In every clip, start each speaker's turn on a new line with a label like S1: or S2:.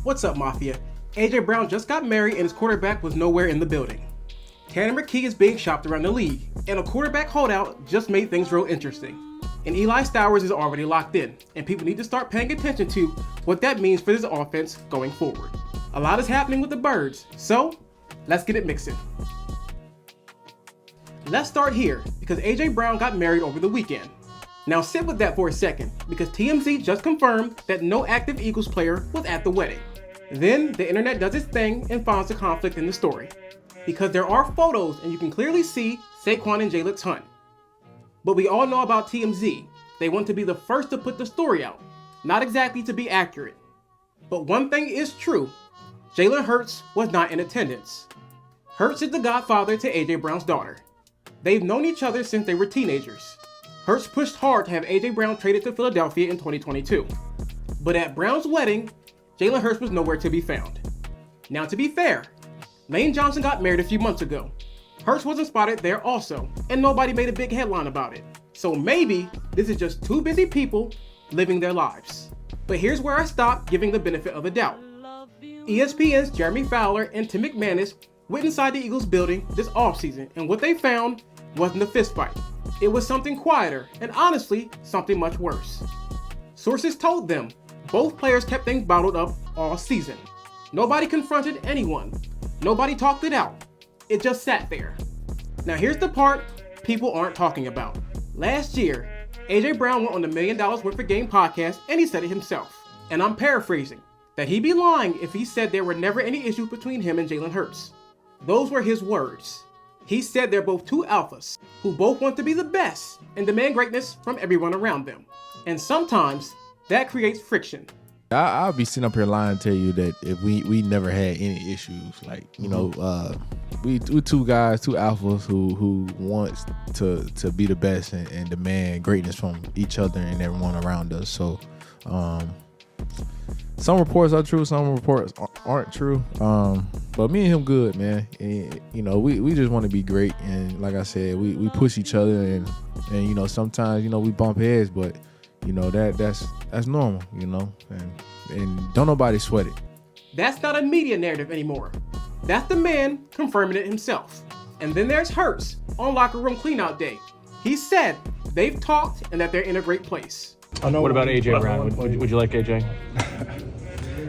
S1: What's up, Mafia? AJ Brown just got married and his quarterback was nowhere in the building. Tanner Mekhi is being shopped around the league, and a quarterback holdout just made things real interesting. And Eli Stowers is already locked in, and people need to start paying attention to what that means for this offense going forward. A lot is happening with the Birds, so let's get it mixing. Let's start here, because AJ Brown got married over the weekend. Now sit with that for a second, because TMZ just confirmed that no active Eagles player was at the wedding. Then the internet does its thing and finds a conflict in the story, because there are photos and you can clearly see Saquon and Jalen's hunt. But we all know about TMZ. They want to be the first to put the story out, not exactly to be accurate. But one thing is true, Jalen Hurts was not in attendance. Hurts is the godfather to AJ Brown's daughter. They've known each other since they were teenagers. Hurts pushed hard to have AJ Brown traded to Philadelphia in 2022. But at Brown's wedding, Jalen Hurts was nowhere to be found. Now to be fair, Lane Johnson got married a few months ago. Hurts wasn't spotted there also, and nobody made a big headline about it. So maybe this is just two busy people living their lives. But here's where I stop giving the benefit of the doubt. ESPN's Jeremy Fowler and Tim McManus went inside the Eagles building this offseason, and what they found wasn't a fistfight. It was something quieter, and honestly, something much worse. Sources told them both players kept things bottled up all season. Nobody confronted anyone. Nobody talked it out. It just sat there. Now here's the part people aren't talking about. Last year, AJ Brown went on the $1 Million Worth of Game podcast and he said it himself. And I'm paraphrasing, that he'd be lying if he said there were never any issues between him and Jalen Hurts. Those were his words. He said they're both two alphas who both want to be the best and demand greatness from everyone around them. And sometimes that creates friction.
S2: I'll be sitting up here lying to tell you that if we never had any issues, like, you know, we two guys, two alphas who wants to be the best and demand greatness from each other and everyone around us. So some reports are true, some reports aren't true. But me and him good, man. And, you know, we just want to be great, and like I said, we push each other, and you know, sometimes, you know, we bump heads, but you know, that's normal, you know, and don't nobody sweat it.
S1: That's not a media narrative anymore. That's the man confirming it himself. And then there's Hurts on locker room cleanout day. He said they've talked and that they're in a great place.
S3: What about AJ Brown? Would you like AJ?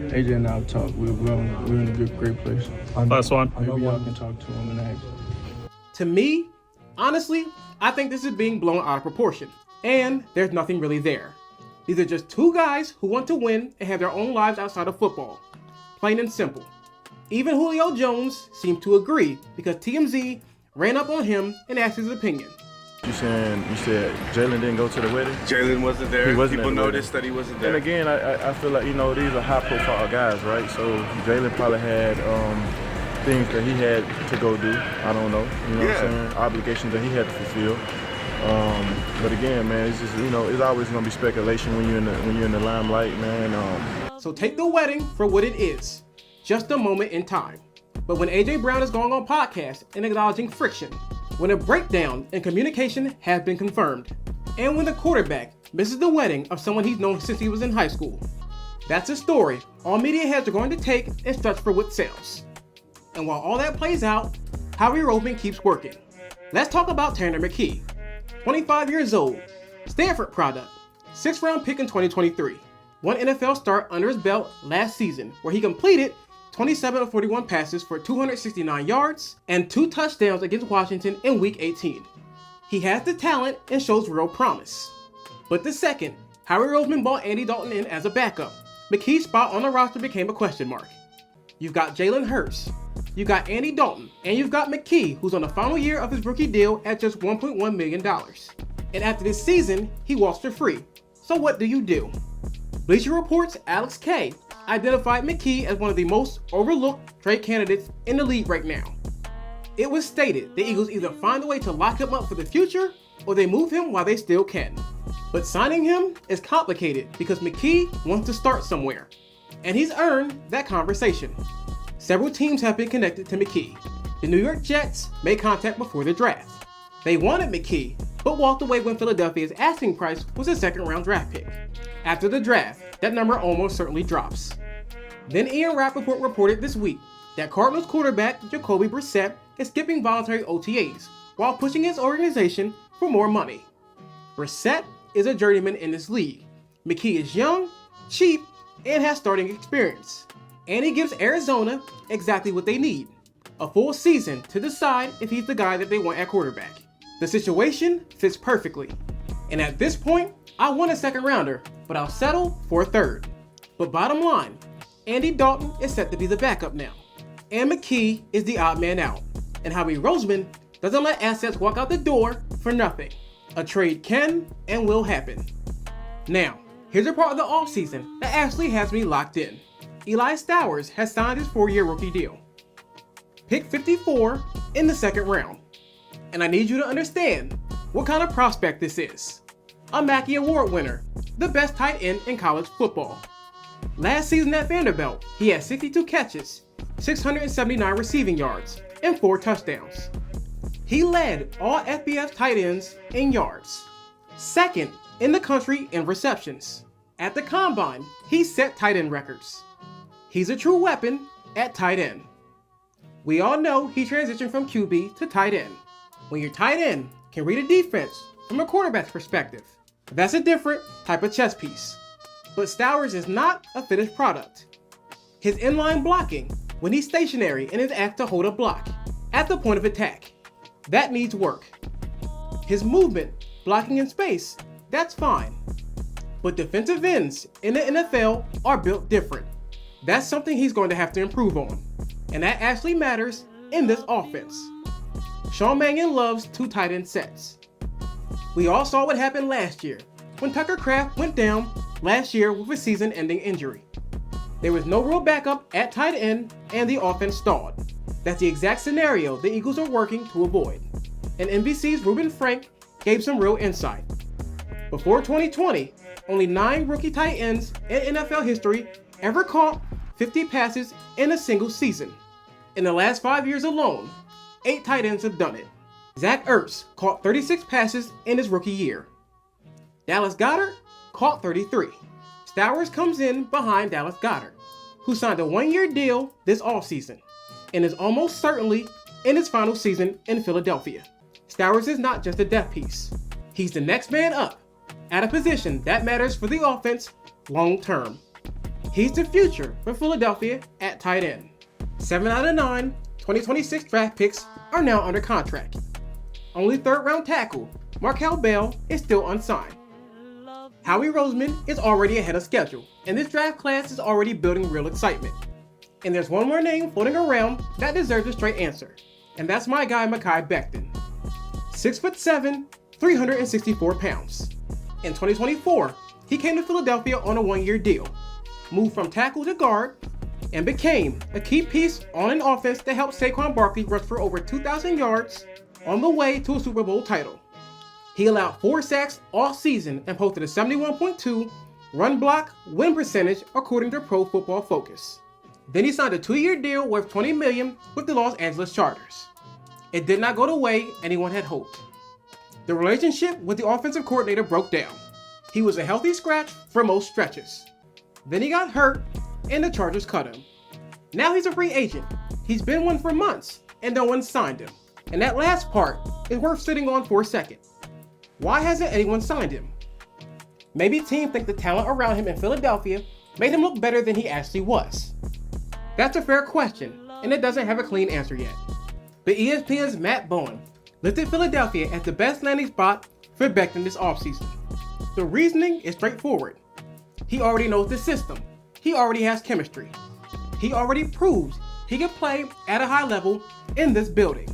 S4: AJ and I have talked. We're in a great place.
S3: Last one.
S4: Maybe y'all can talk to him and ask.
S1: To me, honestly, I think this is being blown out of proportion. And there's nothing really there. These are just two guys who want to win and have their own lives outside of football. Plain and simple. Even Julio Jones seemed to agree because TMZ ran up on him and asked his opinion.
S5: You said Jalen didn't go to the wedding?
S6: Jalen wasn't there.
S5: He wasn't.
S6: People noticed that he wasn't there.
S5: And again, I feel like, you know, these are high-profile guys, right? So Jalen probably had things that he had to go do. I don't know. You know what I'm saying? Obligations that he had to fulfill. But again, man, it's just, you know, it's always gonna be speculation when you're in the limelight, man.
S1: So take the wedding for what it is, just a moment in time. But when AJ Brown is going on podcasts and acknowledging friction, when a breakdown in communication has been confirmed, and when the quarterback misses the wedding of someone he's known since he was in high school, that's a story all media heads are going to take and stretch for what sells. And while all that plays out, Howie Roseman keeps working. Let's talk about Tanner Mekhi. 25 years old, Stanford product, 6th round pick in 2023. One NFL start under his belt last season where he completed 27 of 41 passes for 269 yards and 2 touchdowns against Washington in Week 18. He has the talent and shows real promise. But the second Howie Roseman brought Andy Dalton in as a backup, Mekhi's spot on the roster became a question mark. You've got Jalen Hurts, you've got Andy Dalton, and you've got Mekhi, who's on the final year of his rookie deal at just $1.1 million. And after this season, he walks for free. So what do? Bleacher Report's Alex K identified Mekhi as one of the most overlooked trade candidates in the league right now. It was stated the Eagles either find a way to lock him up for the future, or they move him while they still can. But signing him is complicated because Mekhi wants to start somewhere, and he's earned that conversation. Several teams have been connected to Mekhi. The New York Jets made contact before the draft. They wanted Mekhi, but walked away when Philadelphia's asking price was a 2nd round draft pick. After the draft, that number almost certainly drops. Then Ian Rappaport reported this week that Cardinals quarterback Jacoby Brissett is skipping voluntary OTAs while pushing his organization for more money. Brissett is a journeyman in this league. Mekhi is young, cheap, and has starting experience. And he gives Arizona exactly what they need: a full season to decide if he's the guy that they want at quarterback. The situation fits perfectly. And at this point, I want a second rounder, but I'll settle for a third. But bottom line, Andy Dalton is set to be the backup now. And Mekhi is the odd man out. And Howie Roseman doesn't let assets walk out the door for nothing. A trade can and will happen. Now, here's a part of the offseason that actually has me locked in. Eli Stowers has signed his 4-year rookie deal. Pick 54 in the second round. And I need you to understand what kind of prospect this is. A Mackey Award winner, the best tight end in college football. Last season at Vanderbilt, he had 62 catches, 679 receiving yards, and 4 touchdowns. He led all FBS tight ends in yards, second in the country in receptions. At the Combine, he set tight end records. He's a true weapon at tight end. We all know he transitioned from QB to tight end. When your tight end can read a defense from a quarterback's perspective, that's a different type of chess piece. But Stowers is not a finished product. His inline blocking, when he's stationary and is asked to hold a block at the point of attack, that needs work. His movement, blocking in space, that's fine. But defensive ends in the NFL are built different. That's something he's going to have to improve on. And that actually matters in this offense. Sean Mannion loves 2 tight end sets. We all saw what happened last year when Tucker Kraft went down last year with a season-ending injury. There was no real backup at tight end and the offense stalled. That's the exact scenario the Eagles are working to avoid. And NBC's Reuben Frank gave some real insight. Before 2020, only 9 rookie tight ends in NFL history ever caught 50 passes in a single season. In the last 5 years alone, 8 tight ends have done it. Zach Ertz caught 36 passes in his rookie year. Dallas Goedert caught 33. Stowers comes in behind Dallas Goedert, who signed a 1-year deal this offseason and is almost certainly in his final season in Philadelphia. Stowers is not just a depth piece. He's the next man up at a position that matters for the offense long term. He's the future for Philadelphia at tight end. 7 out of 9 2026 draft picks are now under contract. Only 3rd round tackle Markel Bell is still unsigned. Howie Roseman is already ahead of schedule, and this draft class is already building real excitement. And there's one more name floating around that deserves a straight answer, and that's my guy Mekhi Becton. 6'7", 364 pounds. In 2024, he came to Philadelphia on a 1-year deal, moved from tackle to guard, and became a key piece on an offense that helped Saquon Barkley rush for over 2,000 yards on the way to a Super Bowl title. He allowed 4 sacks all season and posted a 71.2 run block win percentage according to Pro Football Focus. Then he signed a 2-year deal worth $20 million with the Los Angeles Chargers. It did not go the way anyone had hoped. The relationship with the offensive coordinator broke down. He was a healthy scratch for most stretches. Then he got hurt and the Chargers cut him. Now he's a free agent. He's been one for months and no one signed him. And that last part is worth sitting on for a second. Why hasn't anyone signed him? Maybe teams think the talent around him in Philadelphia made him look better than he actually was. That's a fair question, and it doesn't have a clean answer yet. But ESPN's Matt Bowen listed Philadelphia as the best landing spot for Becton this offseason. The reasoning is straightforward. He already knows the system. He already has chemistry. He already proves he can play at a high level in this building.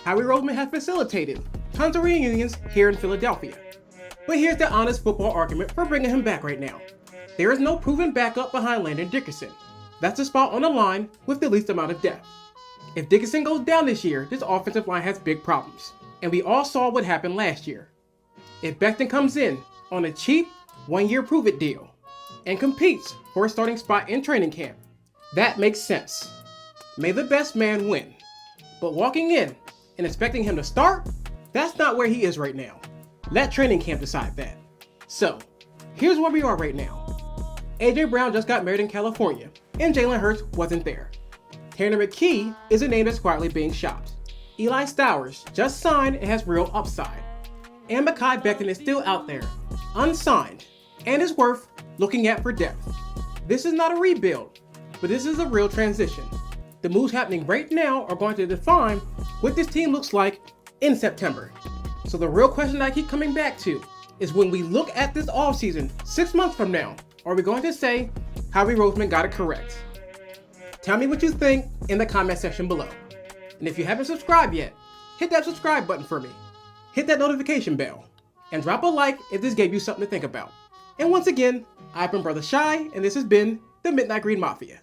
S1: Howie Roseman has facilitated tons of reunions here in Philadelphia. But here's the honest football argument for bringing him back right now. There is no proven backup behind Landon Dickerson. That's the spot on the line with the least amount of depth. If Dickerson goes down this year, this offensive line has big problems. And we all saw what happened last year. If Becton comes in on a cheap 1-year prove-it deal and competes for a starting spot in training camp, that makes sense. May the best man win. But walking in and expecting him to start, that's not where he is right now. Let training camp decide that. So, here's where we are right now. AJ Brown just got married in California, and Jalen Hurts wasn't there. Tanner Mekhi is a name that's quietly being shopped. Eli Stowers just signed and has real upside. And Mekhi Becton is still out there, unsigned, and is worth looking at for depth. This is not a rebuild, but this is a real transition. The moves happening right now are going to define what this team looks like in September. So the real question I keep coming back to is, when we look at this offseason 6 months from now, are we going to say Howie Roseman got it correct? Tell me what you think in the comment section below. And if you haven't subscribed yet, hit that subscribe button for me. Hit that notification bell. And drop a like if this gave you something to think about. And once again, I've been Brother Shy, and this has been the Midnight Green Mafia.